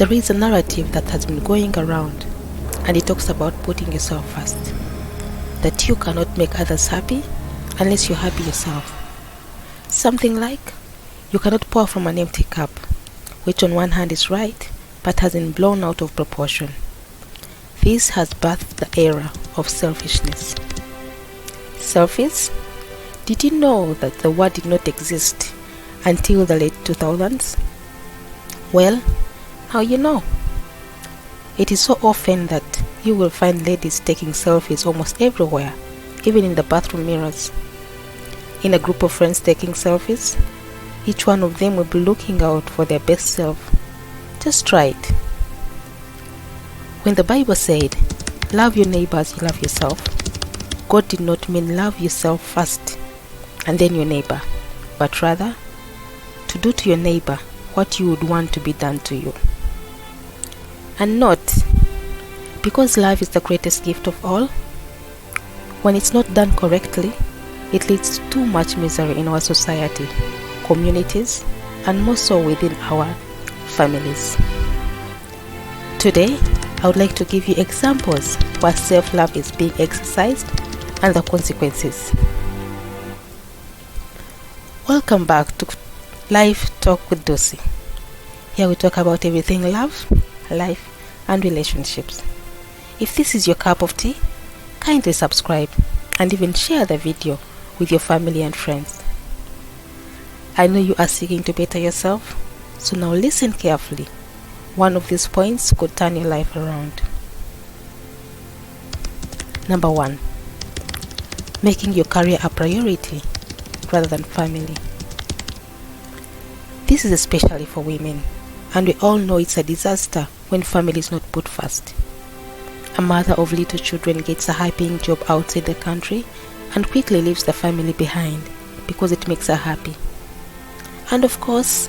There is a narrative that has been going around, and it talks about putting yourself first. That you cannot make others happy unless you're happy yourself. Something like, you cannot pour from an empty cup, which on one hand is right, but has been blown out of proportion. This has birthed the era of selfishness. Selfish? Did you know that the word did not exist until the late 2000s? Well, now you know. It is so often that you will find ladies taking selfies almost everywhere, even in the bathroom mirrors. In a group of friends taking selfies, each one of them will be looking out for their best self. Just try it. When the Bible said, love your neighbor as you love yourself, God did not mean love yourself first and then your neighbor, but rather to do to your neighbor what you would want to be done to you. And not because love is the greatest gift of all. When it's not done correctly, it leads to too much misery in our society, communities, and more so within our families. Today, I would like to give you examples where self-love is being exercised and the consequences. Welcome back to Life Talk with Dusie. Here we talk about everything love, life, and relationships. If this is your cup of tea, kindly subscribe and even share the video with your family and friends. I know you are seeking to better yourself, so now listen carefully. One of these points could turn your life around. Number 1. Making your career a priority rather than family. This is especially for women, and we all know it's a disaster when family is not put first. A mother of little children gets a high-paying job outside the country and quickly leaves the family behind because it makes her happy. And of course,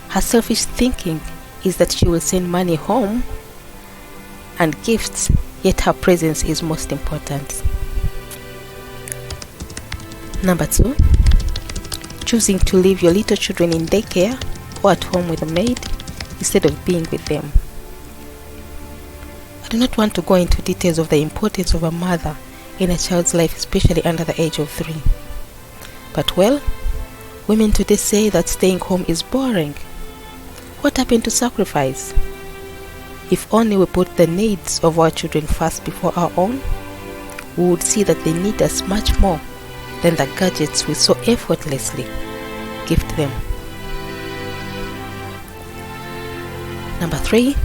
her selfish thinking is that she will send money home and gifts, yet her presence is most important. Number 2. Choosing to leave your little children in daycare or at home with a maid instead of being with them. I do not want to go into details of the importance of a mother in a child's life, especially under the age of 3. But well, women today say that staying home is boring. What happened to sacrifice? If only we put the needs of our children first before our own, we would see that they need us much more than the gadgets we so effortlessly gift them. Number 3.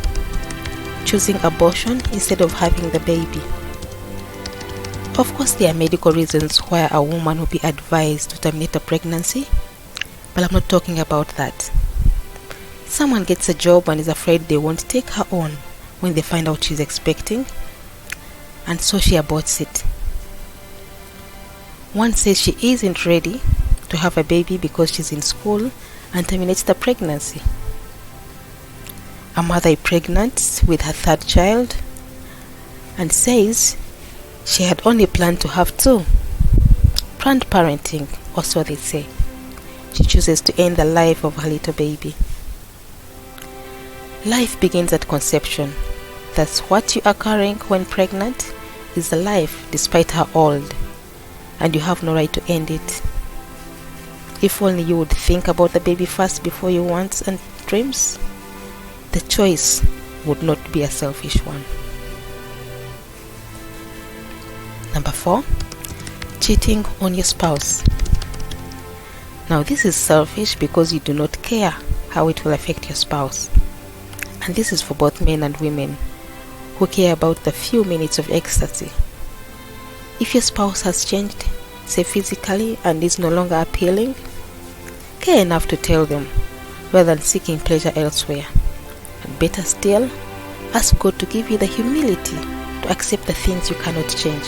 Choosing abortion instead of having the baby. Of course, there are medical reasons why a woman will be advised to terminate a pregnancy, but I'm not talking about that. Someone gets a job and is afraid they won't take her on when they find out she's expecting, and so she aborts it. One says she isn't ready to have a baby because she's in school and terminates the pregnancy. A mother is pregnant with her 3rd child and says she had only planned to have 2. Planned parenting, or so they say. She chooses to end the life of her little baby. Life begins at conception. That's what you are carrying when pregnant is the life despite how old, and you have no right to end it. If only you would think about the baby first before your wants and dreams, the choice would not be a selfish one. Number 4. Cheating on your spouse. Now this is selfish because you do not care how it will affect your spouse. And this is for both men and women who care about the few minutes of ecstasy. If your spouse has changed, say physically, and is no longer appealing, care enough to tell them rather than seeking pleasure elsewhere. And better still, ask God to give you the humility to accept the things you cannot change.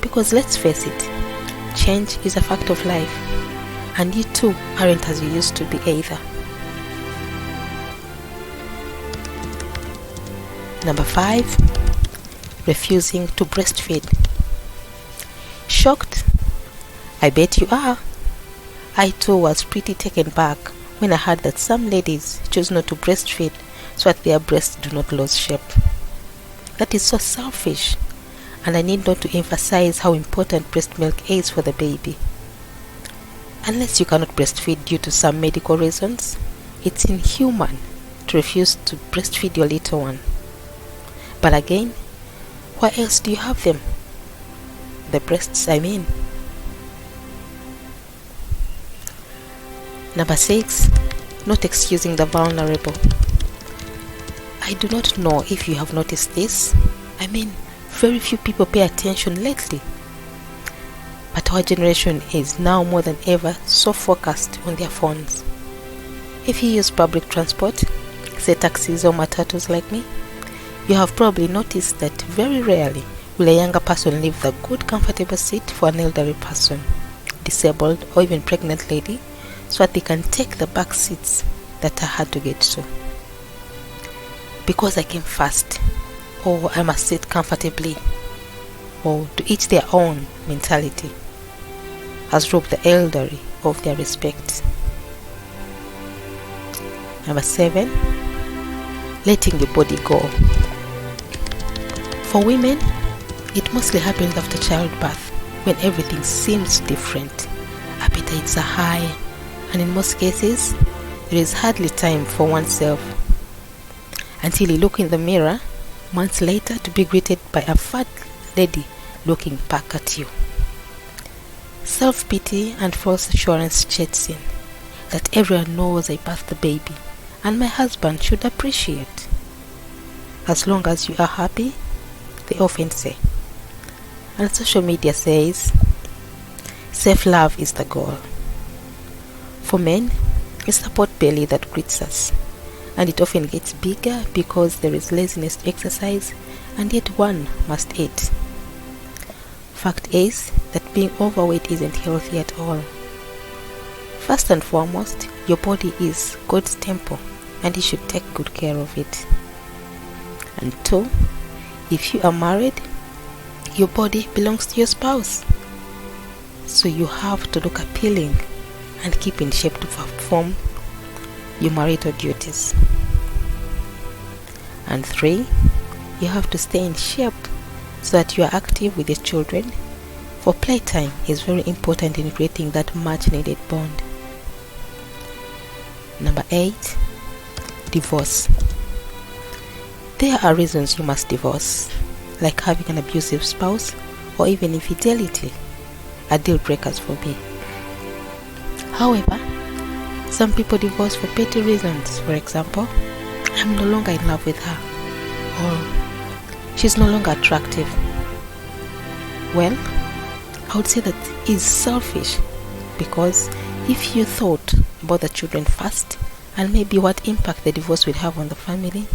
Because let's face it, change is a fact of life, and you too aren't as you used to be either. Number 5. Refusing to breastfeed. Shocked? I bet you are. I too was pretty taken back when I heard that some ladies choose not to breastfeed so that their breasts do not lose shape. That is so selfish, and I need not to emphasize how important breast milk is for the baby. Unless you cannot breastfeed due to some medical reasons, it's inhuman to refuse to breastfeed your little one. But again, where else do you have them? The breasts, I mean. Number 6, not excusing the vulnerable. I do not know if you have noticed this. I mean, very few people pay attention lately. But our generation is now more than ever so focused on their phones. If you use public transport, say taxis or matatus like me, you have probably noticed that very rarely will a younger person leave the good comfortable seat for an elderly person, disabled or even pregnant lady, so that they can take the back seats that are hard to get to. Because I came first, or I must sit comfortably, or to each their own mentality, has robbed the elderly of their respect. Number 7, letting the body go. For women, it mostly happens after childbirth, when everything seems different. Appetites are high, and in most cases, there is hardly time for oneself, until you look in the mirror months later to be greeted by a fat lady looking back at you. Self-pity and false assurance sets in, that everyone knows I birthed the baby, and my husband should appreciate. As long as you are happy, they often say. And social media says, self-love is the goal. For men, it's the pot belly that greets us, and it often gets bigger because there is laziness to exercise, and yet one must eat. Fact is that being overweight isn't healthy at all. First and foremost, your body is God's temple, and you should take good care of it. And 2, if you are married, your body belongs to your spouse, so you have to look appealing and keep in shape to perform your marital duties. And 3, you have to stay in shape so that you are active with your children, for playtime is very important in creating that much needed bond. Number 8, divorce. There are reasons you must divorce, like having an abusive spouse or even infidelity, are deal breakers for me. However, some people divorce for petty reasons. For example, I'm no longer in love with her, or she's no longer attractive. Well, I would say that is selfish, because if you thought about the children first and maybe what impact the divorce would have on the family,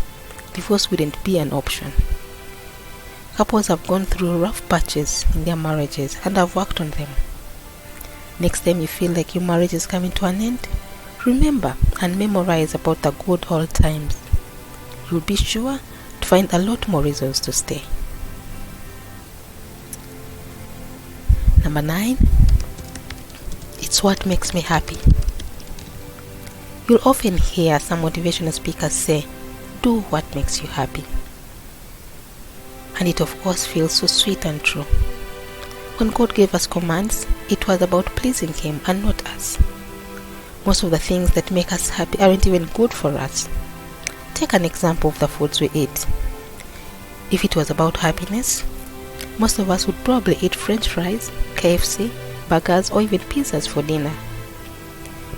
divorce wouldn't be an option. Couples have gone through rough patches in their marriages and have worked on them. Next time you feel like your marriage is coming to an end, remember and memorize about the good old times. You'll be sure to find a lot more reasons to stay. Number 9, it's what makes me happy. You'll often hear some motivational speakers say, do what makes you happy. And it of course feels so sweet and true. When God gave us commands, it was about pleasing Him and not us. Most of the things that make us happy aren't even good for us. Take an example of the foods we eat. If it was about happiness, most of us would probably eat French fries, KFC, burgers, or even pizzas for dinner.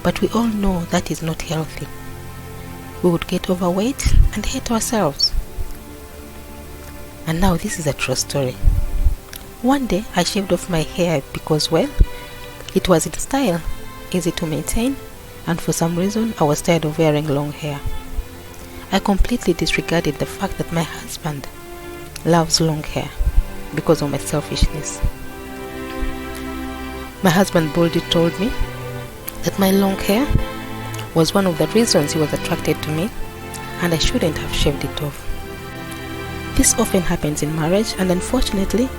But we all know that is not healthy. We would get overweight and hate ourselves. And now this is a true story. One day I shaved off my hair because, well, it was in style, easy to maintain, and for some reason I was tired of wearing long hair. I completely disregarded the fact that my husband loves long hair because of my selfishness. My husband boldly told me that my long hair was one of the reasons he was attracted to me, and I shouldn't have shaved it off. This often happens in marriage, and unfortunately,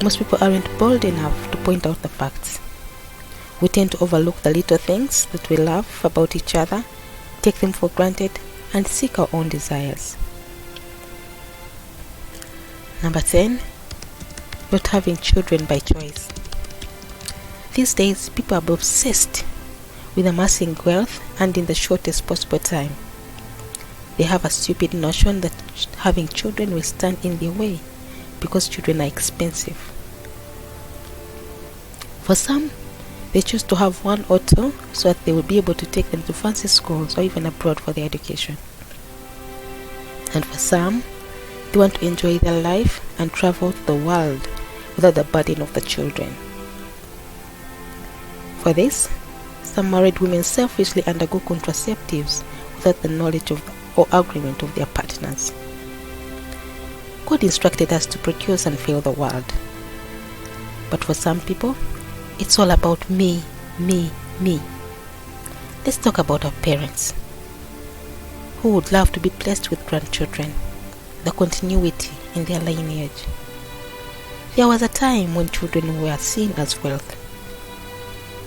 most people aren't bold enough to point out the facts. We tend to overlook the little things that we love about each other, take them for granted, and seek our own desires. Number 10. Not having children by choice. These days, people are obsessed with amassing wealth and in the shortest possible time. They have a stupid notion that having children will stand in their way because children are expensive. For some, they choose to have one or two so that they will be able to take them to fancy schools or even abroad for their education. And for some, they want to enjoy their life and travel the world without the burden of the children. For this, some married women selfishly undergo contraceptives without the knowledge of or agreement of their partners. God instructed us to produce and fill the world. But for some people, it's all about me, me, me. Let's talk about our parents, who would love to be blessed with grandchildren, the continuity in their lineage. There was a time when children were seen as wealth,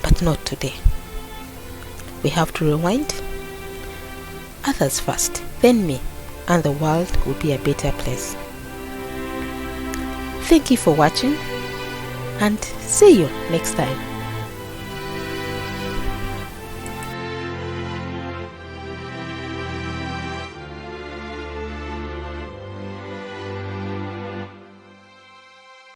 but not today. We have to rewind. Others first, then me, and the world will be a better place. Thank you for watching, and see you next time.